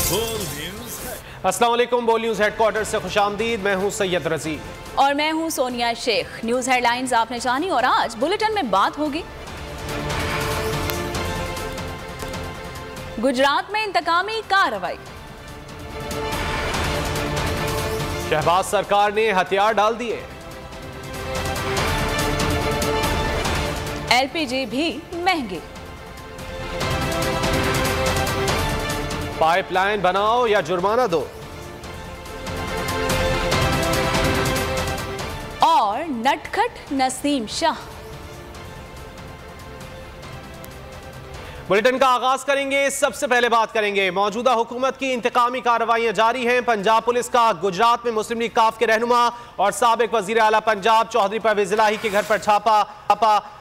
अस्सलाम वालेकुम। बोल न्यूज़ हेडक्वार्टर से खुशामदीद। मैं हूं सैयद रजी और मैं हूं सोनिया शेख। न्यूज़ हेडलाइंस आपने जानी और आज बुलेटिन में बात होगी गुजरात में इंतकामी कार्रवाई, शहबाज सरकार ने हथियार डाल दिए, एलपीजी भी महंगी, पाइपलाइन बनाओ या जुर्माना दो, और नटखट नसीम शाह। बुलेटिन का आगाज करेंगे। सबसे पहले बात करेंगे मौजूदा हुकूमत की इंतकामी कार्रवाइयां जारी हैं। पंजाब पुलिस का गुजरात में मुस्लिम लीग काफ के रहनुमा और साबिक वजीर आला पंजाब चौधरी परवेज इलाही के घर पर छापा।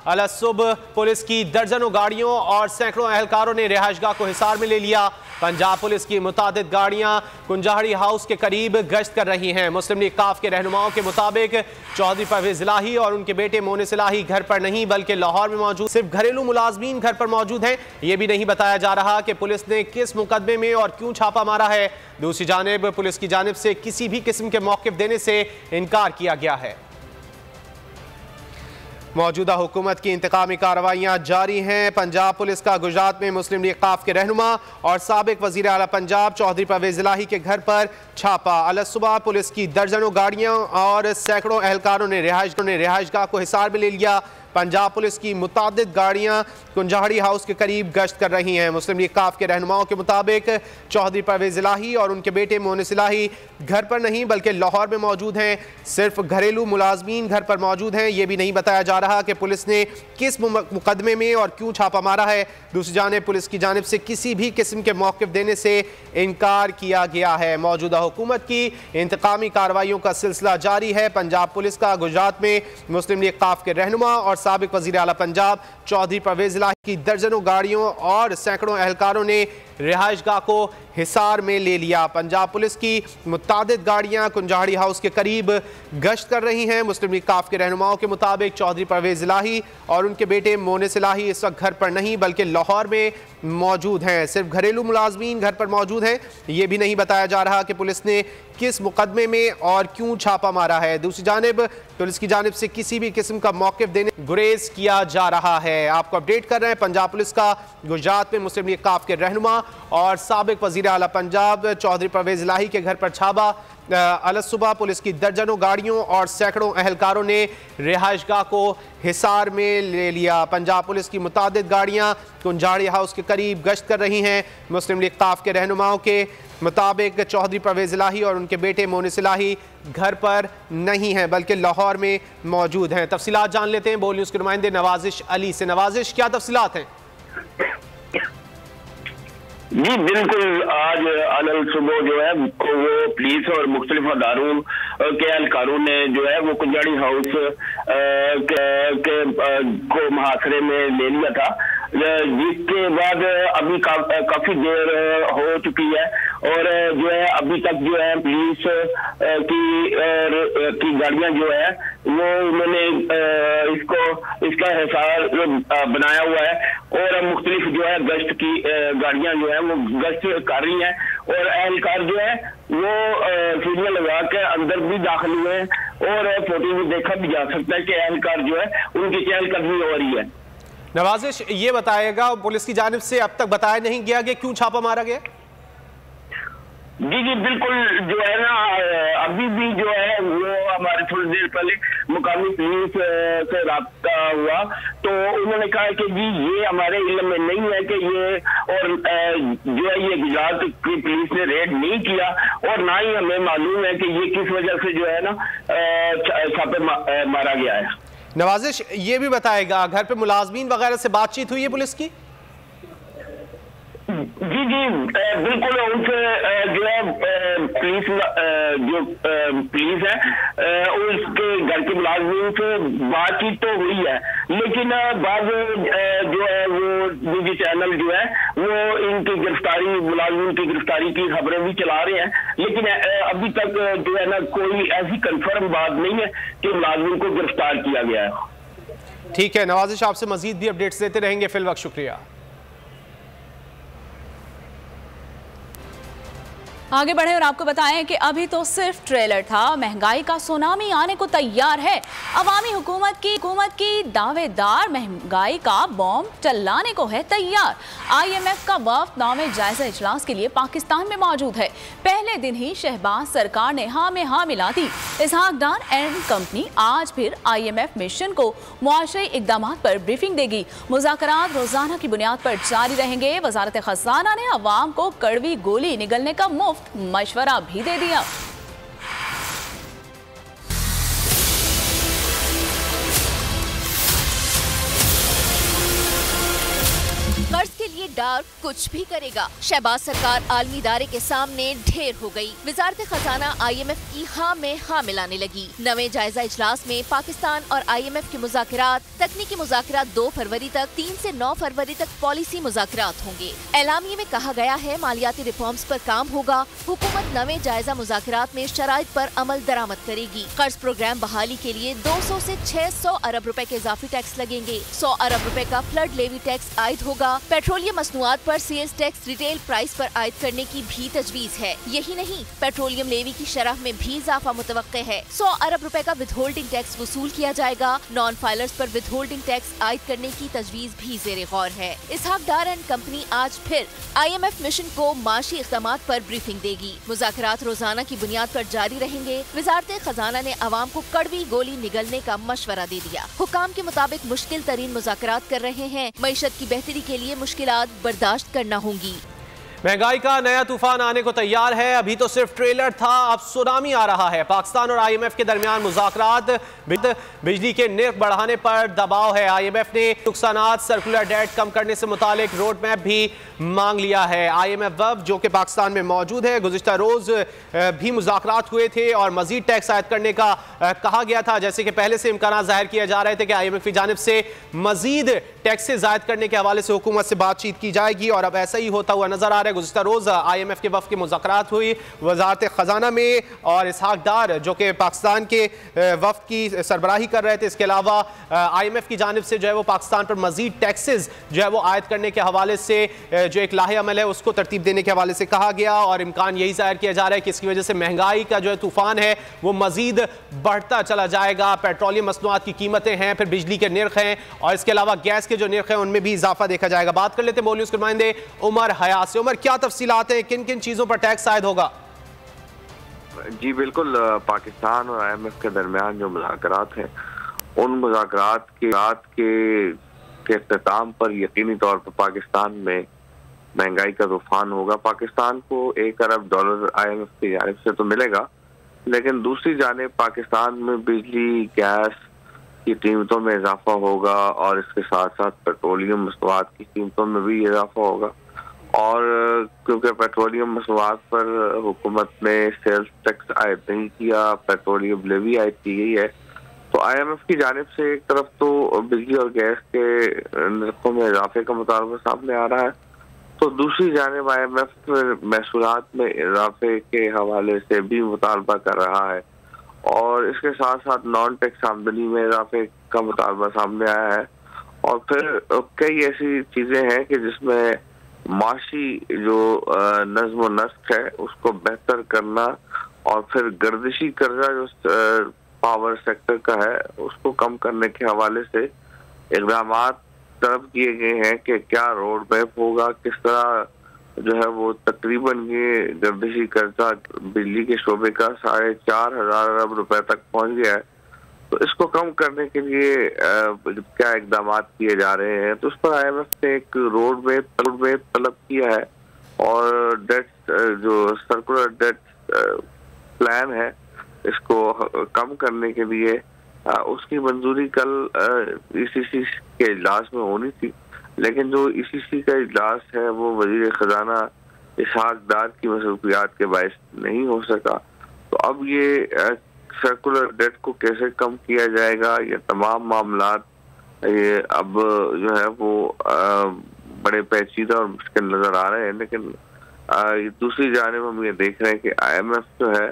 अलसुबह पुलिस की दर्जनों गाड़ियों और सैकड़ों अहलकारों ने रिहाइशगाह को हिसार में ले लिया। पंजाब पुलिस की मुतादिद गाड़ियां कुंजाहड़ी हाउस के करीब गश्त कर रही हैं। मुस्लिम लीग काफ के रहनुमाओं के मुताबिक चौधरी परवेज इलाही और उनके बेटे मोनिस इलाही घर पर नहीं बल्कि लाहौर में मौजूद सिर्फ घरेलू मुलाजमीन घर पर मौजूद हैं। यह भी नहीं बताया जा रहा कि पुलिस ने किस मुकदमे में और क्यों छापा मारा है। दूसरी जानिब पुलिस की जानिब से किसी भी किस्म के मौक़िफ़ देने से इनकार किया गया है। मौजूदा हुकूमत की इंतकामी कार्रवाइयां जारी हैं। पंजाब पुलिस का गुजरात में मुस्लिम लीग काफ के रहनुमा और साबिक वजीर आला पंजाब चौधरी परवेज इलाही के घर पर छापा। अलसुबह पुलिस की दर्जनों गाड़ियां और सैकड़ों अहलकारों ने रिहाइशगाह को हिसार में ले लिया। पंजाब पुलिस की मुतादिद गाड़ियां कुंजाहड़ी हाउस के करीब गश्त कर रही हैं। मुस्लिम लीग काफ के रहनुमाओं के मुताबिक चौधरी परवेज इलाही और उनके बेटे मोनिस इलाही घर पर नहीं बल्कि लाहौर में मौजूद हैं। सिर्फ घरेलू मुलाजमीन घर पर मौजूद हैं। यह भी नहीं बताया जा रहा कि पुलिस ने किस मुकदमे में और क्यों छापा मारा है। दूसरी जानिब पुलिस की जानिब से किसी भी किस्म के मौक़िफ़ देने से इनकार किया गया है। मौजूदा हुकूमत की इंतकामी कार्रवाइयों का सिलसिला जारी है। पंजाब पुलिस का गुजरात में मुस्लिम लीग काफ के रहनुमा और साबिक वज़ीर आला पंजाब चौधरी परवेज इलाही की दर्जनों गाड़ियों और सैकड़ों अहलकारों ने रिहाइशगाह को हिसार में ले लिया। पंजाब पुलिस की मुतादिद गाड़ियां कुंजाहड़ी हाउस के करीब गश्त कर रही हैं। मुस्लिम लीग काफ के रहनुमाओं के मुताबिक चौधरी परवेज इलाही और उनके बेटे मोनिस इलाही इस वक्त घर पर नहीं बल्कि लाहौर में मौजूद हैं। सिर्फ घरेलू मुलाजमीन घर पर मौजूद हैं। ये भी नहीं बताया जा रहा कि पुलिस ने किस मुकदमे में और क्यों छापा मारा है। दूसरी जानिब पुलिस की जानिब से किसी भी किस्म का मौक़िफ़ देने गुरेज किया जा रहा है। आपको अपडेट कर रहे हैं पंजाब पुलिस का गुजरात में मुस्लिम लीग काफ के रहनुमा और साबिक वज़ीर आला पंजाब चौधरी परवेज इलाही के घर पर छापा। अलसुबह पुलिस की दर्जनों गाड़ियों और सैकड़ों अहलकारों ने रिहाइशगाह को हिसार में ले लिया। पंजाब पुलिस की मुतादिद गाड़ियां कुंजाहड़ी हाउस के करीब गश्त कर रही हैं। मुस्लिम लीग काफ के रहनुमाओं के मुताबिक चौधरी परवेज इलाही और उनके बेटे मोनिस इलाही घर पर नहीं हैं बल्कि लाहौर में मौजूद हैं। तफसीलात जान लेते हैं बोल न्यूज़ के नुमाइंदे नवाजिश अली से। नवाजिश, क्या तफसीलात हैं? जी बिल्कुल, आज अलल सुबह जो है वो पुलिस और मुख्तलिफ अदारों के एहलकारों ने जो है वो कुंजाड़ी हाउस को मुहासरे में ले लिया था, जिसके बाद अभी काफी देर हो चुकी है और जो है अभी तक जो है पुलिस की गाड़ियां जो है वो उन्होंने इसका हिसार बनाया हुआ है और मुख्तलिफ जो है गश्त की गाड़ियां जो है वो गश्त कर रही हैं और अहलकार जो है वो सीढ़ियां लगा के अंदर भी दाखिल हुए हैं और फोटो में देखा भी जा सकता है कि अहलकार जो है उनकी चहलकदमी हो रही है। नवाजिश, ये बताएगा पुलिस की जानिब से अब तक बताया नहीं गया कि क्यों छापा मारा गया? जी जी बिल्कुल, जो है ना अभी भी जो है वो हमारे थोड़ी देर पहले मुकामी पुलिस से राब्ता हुआ तो उन्होंने कहा कि जी ये हमारे इल्म में नहीं है कि ये और जो है ये गुजरात की पुलिस ने रेड नहीं किया और ना ही हमें मालूम है कि ये किस वजह से जो है ना छापे मारा गया है। नवाजिश, ये भी बताएगा घर पे मुलाजमीन वगैरह से बातचीत हुई है पुलिस की? जी जी बिल्कुल, उनसे जो है पुलिस है उसके घर के मुलाजमीन से बातचीत तो हुई है, लेकिन बाद जो है वो निजी चैनल जो है वो इनकी गिरफ्तारी मुलाजमीन की गिरफ्तारी की खबरें भी चला रहे हैं, लेकिन अभी तक जो है ना कोई ऐसी कंफर्म बात नहीं है कि मुलाजमीन को गिरफ्तार किया गया है। ठीक है नवाजिश, आपसे मजीद भी अपडेट्स देते रहेंगे। फिल वक्त शुक्रिया। आगे बढ़े और आपको बताएं कि अभी तो सिर्फ ट्रेलर था, महंगाई का सुनामी आने को तैयार है। अवामी हुकूमत की दावेदार महंगाई का बॉम्ब चलाने को है तैयार। IMF का वफ्द नामे जायजा इजलास के लिए पाकिस्तान में मौजूद है। पहले दिन ही शहबाज सरकार ने हाँ में हाँ मिला दी। इसहाक डार एंड कंपनी आज फिर IMF मिशन को मुआशरी इकदाम पर ब्रीफिंग देगी। मुज़ाकरात रोजाना की बुनियाद पर जारी रहेंगे। वजारत खजाना ने अवाम को कड़वी गोली निगलने का मुफ्त मशवरा भी दे दिया। कर्ज के लिए डार कुछ भी करेगा। शहबाज सरकार आलमी इदारे के सामने ढेर हो गई। वजारत खजाना IMF की हाँ में हाँ मिलाने लगी। नवे जायजा इजलास में पाकिस्तान और IMF के मुज़ाकरात, तकनीकी मुज़ाकरात 2 फरवरी तक, 3 से 9 फरवरी तक पॉलिसी मुज़ाकरात होंगे। एलामिये में कहा गया है मालियाती रिफॉर्म्स पर काम होगा। हुकूमत नवे जायजा मुज़ाकरात में शराइत पर अमल दरामद करेगी। कर्ज प्रोग्राम बहाली के लिए 200 से 600 अरब रुपए के इजाफी टैक्स लगेंगे। 100 अरब रुपए का फ्लड लेवी टैक्स आयद होगा। पेट्रोलियम मसनूआत पर सेल्स टैक्स रिटेल प्राइस पर आयद करने की भी तजवीज है। यही नहीं, पेट्रोलियम लेवी की शरह में भी इजाफा मुतवक्के है। 100 अरब रुपए का विदहोल्डिंग टैक्स वसूल किया जाएगा। नॉन फाइलर्स पर विदहोल्डिंग टैक्स आयद करने की तजवीज भी जेरे गौर है। इसहाक डार एंड कंपनी आज फिर IMF मिशन को माशी इक़दामात पर ब्रीफिंग देगी। मुज़ाकरात रोजाना की बुनियाद पर जारी रहेंगे। वजारत खजाना ने अवाम को कड़वी गोली निगलने का मशवरा दे दिया। हुकाम के मुताबिक मुश्किल तरीन मुज़ाकरात कर रहे हैं। मईशत की बेहतरी के लिए मुश्किलात बर्दाश्त करना होंगी। महंगाई का नया तूफान आने को तैयार है। अभी तो सिर्फ ट्रेलर था, अब सुनामी आ रहा है। पाकिस्तान और IMF के दरमियान मुज़ाकरात, बिजली के निर्ख बढ़ाने पर दबाव है। IMF ने नुकसानात सर्कुलर डेट कम करने से मुतालिक रोड मैप भी मांग लिया है। IMF वफ्द जो कि पाकिस्तान में मौजूद है, गुज़िश्ता रोज भी मुज़ाकरात हुए थे और मजीद टैक्स आयद करने का कहा गया था। जैसे कि पहले से इम्कान जाहिर किया जा रहे थे कि IMF की जानिब से मजीद टैक्सेस आयद करने के हवाले से हुकूमत से बातचीत की जाएगी और अब ऐसा ही होता हुआ नजर आ रहा है। गुज़िश्ता रोज IMF के वफ़द की मुज़ाकरात हुई वजारत खजाना में और इसहाक डार जो कि पाकिस्तान के वफ़द की सरबराही कर रहे थे। इसके अलावा IMF की जानिब से जो है वो पाकिस्तान पर मजीद टैक्सेस जो है वो आयद करने के हवाले से जो एक लाहे अमल है उसको तरतीब देने के हवाले से कहा गया और इम्कान यही जाहिर किया जा रहा है कि इसकी वजह से महंगाई का जो है तूफान है वो मजीद बढ़ता चला जाएगा। पेट्रोलियम मसनूआत की कीमतें हैं, फिर बिजली के निर्ख हैं और इसके अलावा गैस के जो निर्ख हैं उनमें भी इजाफा देखा जाएगा। बात कर लेते हैं न्यूज़ के नुमाइंदे उमर हयात से। उमर, क्या तफसीलात हैं, किन किन चीज़ों पर टैक्स आयद होगा? जी बिल्कुल, पाकिस्तान और IMF के दरमियान जो मुज़ाकरात हैं उन मुज़ाकरात के इख्तिताम पर यकीनी तौर पर पाकिस्तान में महंगाई का तूफान होगा। पाकिस्तान को $1 अरब IMF की जानिब से तो मिलेगा, लेकिन दूसरी जानिब पाकिस्तान में बिजली गैस की कीमतों में इजाफा होगा और इसके साथ साथ पेट्रोलियम मसनूआत की कीमतों में भी इजाफा होगा। और क्योंकि पेट्रोलियम मसनूआत पर हुकूमत ने सेल्स टैक्स आयद नहीं किया, पेट्रोलियम लेवी आयद की गई है, तो IMF की जानिब से एक तरफ तो बिजली और गैस के निर्खों में इजाफे का मुतालबा सामने आ रहा है, तो दूसरी जानिब IMF महसूलात में इजाफे के हवाले से भी मुतालबा कर रहा है और इसके साथ साथ नॉन टैक्स आमदनी में इजाफे का मुतालबा सामने आया है। और फिर कई ऐसी चीजें हैं कि जिसमें माशी जो नज़्म व नस्क है उसको बेहतर करना और फिर गर्दिशी कर्जा जो पावर सेक्टर का है उसको कम करने के हवाले से इक़दाम तलब किए गए हैं कि क्या रोड मैप होगा, किस तरह जो है वो तकरीबन ये गर्दिशी कर्जा बिजली के शोबे का 4,500 अरब रुपए तक पहुंच गया है, तो इसको कम करने के लिए क्या इक़दाम किए जा रहे हैं। तो उस पर IMF ने एक रोड मैप तलब किया है और डेट जो सर्कुलर डेट प्लान है इसको कम करने के लिए उसकी मंजूरी कल ECC के इजलास में होनी थी, लेकिन जो ECC का इजलास है वो वजीर खजाना इसहाक डार की मसरूफियात के बायस नहीं हो सका। तो अब ये सर्कुलर डेट को कैसे कम किया जाएगा, ये तमाम मामलात ये अब जो है वो बड़े पेचीदा और मुश्किल नजर आ रहे हैं। लेकिन दूसरी जानिब हम ये देख रहे हैं कि IMF जो है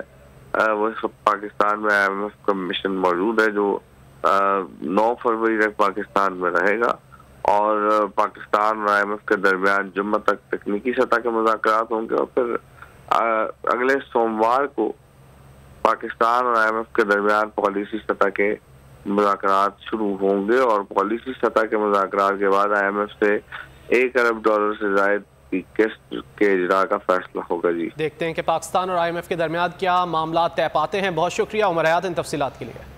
वो पाकिस्तान में IMF का मिशन मौजूद है जो 9 फरवरी तक पाकिस्तान में रहेगा और पाकिस्तान और IMF के दरमियान जुम्मा तक तकनीकी सतह के मुज़ाकरात होंगे और फिर अगले सोमवार को पाकिस्तान और IMF के दरमियान पॉलिसी सतह के मुज़ाकरात शुरू होंगे और पॉलिसी सतह के मुज़ाकरात के बाद IMF से $1 अरब से ज़ायद की किस्त के इजरा का फैसला होगा। जी देखते हैं कि पाकिस्तान और IMF के दरमियान क्या मामला तय पाते हैं। बहुत शुक्रिया उमर हयात इन तफसीलात के लिए।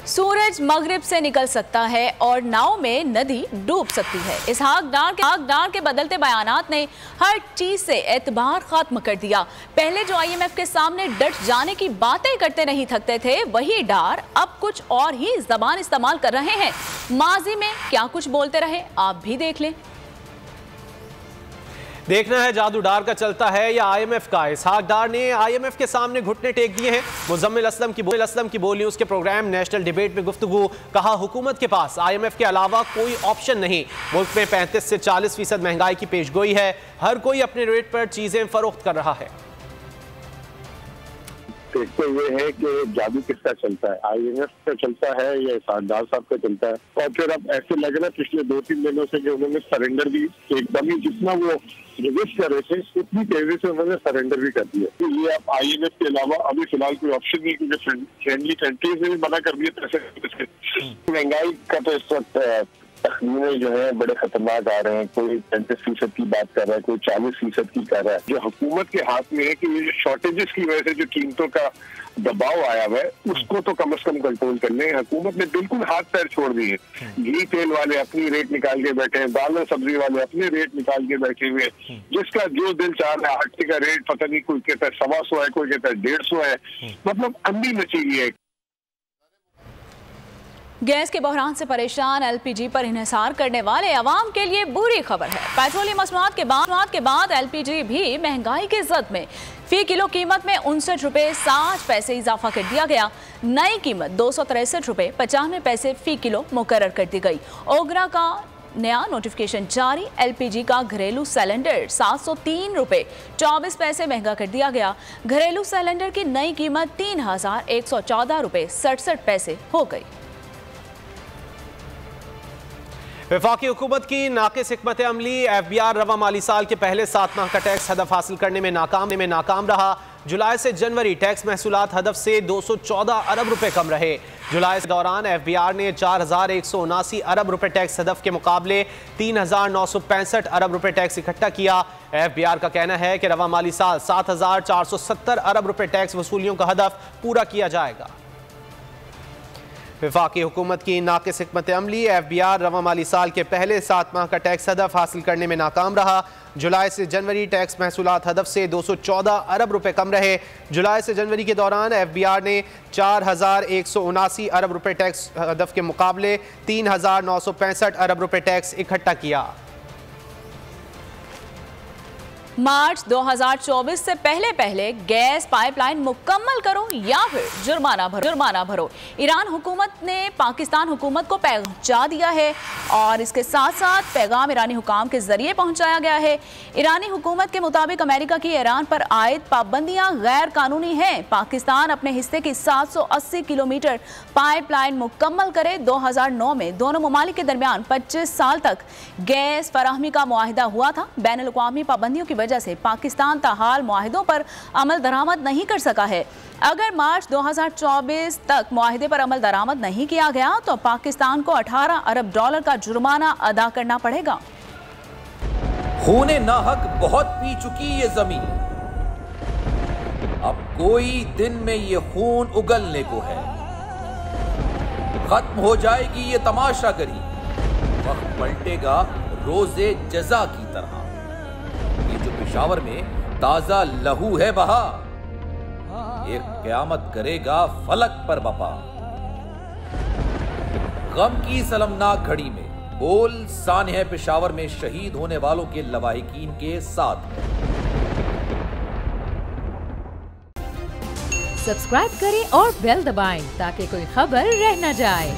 सूरज मगरिब से निकल सकता है और नाव में नदी डूब सकती है। इसहाक डार के बदलते बयानात ने हर चीज से एतबार खत्म कर दिया। पहले जो IMF के सामने डट जाने की बातें करते नहीं थकते थे, वही डार अब कुछ और ही जबान इस्तेमाल कर रहे हैं। माजी में क्या कुछ बोलते रहे, आप भी देख लें। देखना है जादू डार का चलता है या IMF का। इसहाक डार ने IMF के सामने घुटने टेक दिए हैं। मुजम्मिल असलम की बोल न्यूज़ के प्रोग्राम नेशनल डिबेट में गुफ्तगू। कहा हुकूमत के पास IMF के अलावा कोई ऑप्शन नहीं। मुल्क में 35 से 40% महंगाई की पेशगोई है। हर कोई अपने रेट पर चीजें फरोख्त कर रहा है। देखते हुए है कि जादू किसका चलता है, IMF का चलता है या इसहाक डार साहब का चलता है। और फिर अब ऐसे लग रहा है पिछले 2-3 दिनों से कि उन्होंने सरेंडर भी एकदम ही जितना वो रिक्वेस्ट कर रहे थे उतनी तेजी से उन्होंने सरेंडर भी कर दिया। तो ये अब IMF के अलावा अभी फिलहाल कोई ऑप्शन नहीं, क्योंकि फ्रेंडली कंट्रीज ने भी मना कर दिया पैसे। महंगाई का तो इस वक्त तखमीने जो है बड़े खतरनाक आ रहे हैं। कोई 35% की बात कर रहा है, कोई 40% की कर रहा है। जो हुकूमत के हाथ में है कि ये जो शॉर्टेजेस की वजह से जो कीमतों का दबाव आया हुआ है उसको तो कम से कम कंट्रोल करने हुकूमत ने बिल्कुल हाथ पैर छोड़ दिए। घी तेल वाले अपनी रेट निकाल के बैठे हैं, दाल और सब्जी वाले अपने रेट निकाल के बैठे हुए हैं। जिसका जो दिल चाह रहा है आटे का रेट पता नहीं, कोई कहता है 125 है, कोई कहता है 150 है। मतलब अंधी मची हुई है। गैस के बहरान से परेशान LPG पर इन्हिसार करने वाले अवाम के लिए बुरी खबर है। पेट्रोलियम मसनूआत के बाद LPG भी महंगाई के जद में फी किलो कीमत में 59 रुपये 60 पैसे इजाफा कर दिया गया। नई कीमत 263 रुपये 95 पैसे फी किलो मुकर्रर कर दी गई। ओगरा का नया नोटिफिकेशन जारी। LPG का घरेलू सिलेंडर 703 रुपये 24 पैसे महंगा कर दिया गया। घरेलू सिलेंडर की नई कीमत 3114 रुपये 67 पैसे हो गई। वफाकी हुकूमत की नाकिस हिकमत अमली। FBR रवा माली साल के पहले 7 माह का टैक्स हदफ हासिल करने में नाकाम रहा। जुलाई से जनवरी टैक्स महसूलात हदफ से 214 अरब रुपए कम रहे। जुलाई के दौरान FBR ने 4179 अरब रुपए टैक्स हदफ के मुकाबले 3965 अरब रुपए टैक्स इकट्ठा किया। FBR का कहना है कि रवा माली साल 7470 अरब रुपए टैक्स वसूलियों का हदफ पूरा किया जाएगा। वफाकी हुकूमत की नाकिस हिकमत अमली। FBR रवा माली साल के पहले 7 माह का टैक्स हदफ हासिल करने में नाकाम रहा। जुलाई से जनवरी टैक्स महसूलात हदफ से 214 अरब रुपए कम रहे। जुलाई से जनवरी के दौरान FBR ने 4179 अरब रुपए टैक्स हदफ के मुकाबले 3965 अरब रुपए टैक्स इकट्ठा किया। मार्च 2024 से पहले गैस पाइपलाइन मुकम्मल करो या फिर जुर्माना भरो। ईरान हुकूमत ने पाकिस्तान हुकूमत को पहुंचा दिया है और इसके साथ साथ पैगाम ईरानी हुकाम के जरिए पहुंचाया गया है। ईरानी हुकूमत के मुताबिक अमेरिका की ईरान पर आयद पाबंदियां गैर कानूनी हैं। पाकिस्तान अपने हिस्से की 780 किलोमीटर पाइपलाइन मुकम्मल करे। 2009 में दोनों ममालिक के दरमियान 25 साल तक गैस फराहमी का मुआहिदा हुआ था। बैनुल अक़वामी पाबंदियों की वजह से पाकिस्तान ताहाल मुआहिदों पर अमल दरामद नहीं कर सका है। अगर मार्च 2024 तक मुआहिदे पर अमल दरामद नहीं किया गया तो पाकिस्तान को 18 अरब डॉलर का जुर्माना अदा करना पड़ेगा। खूने नाहक बहुत पी चुकी ये जमीन, अब कोई दिन में ये खून उगलने को है। खत्म हो जाएगी ये तमाशागरी, वक्त पलटेगा रोजे जजा की तरह। ये जो पेशावर में ताजा लहू है बहा, एक क़यामत करेगा फलक पर बपा। गम की सलमनाक घड़ी में बोल सानह पेशावर में शहीद होने वालों के लवाहिकीन के साथ। सब्सक्राइब करें और बेल दबाएं ताकि कोई खबर रह न जाए।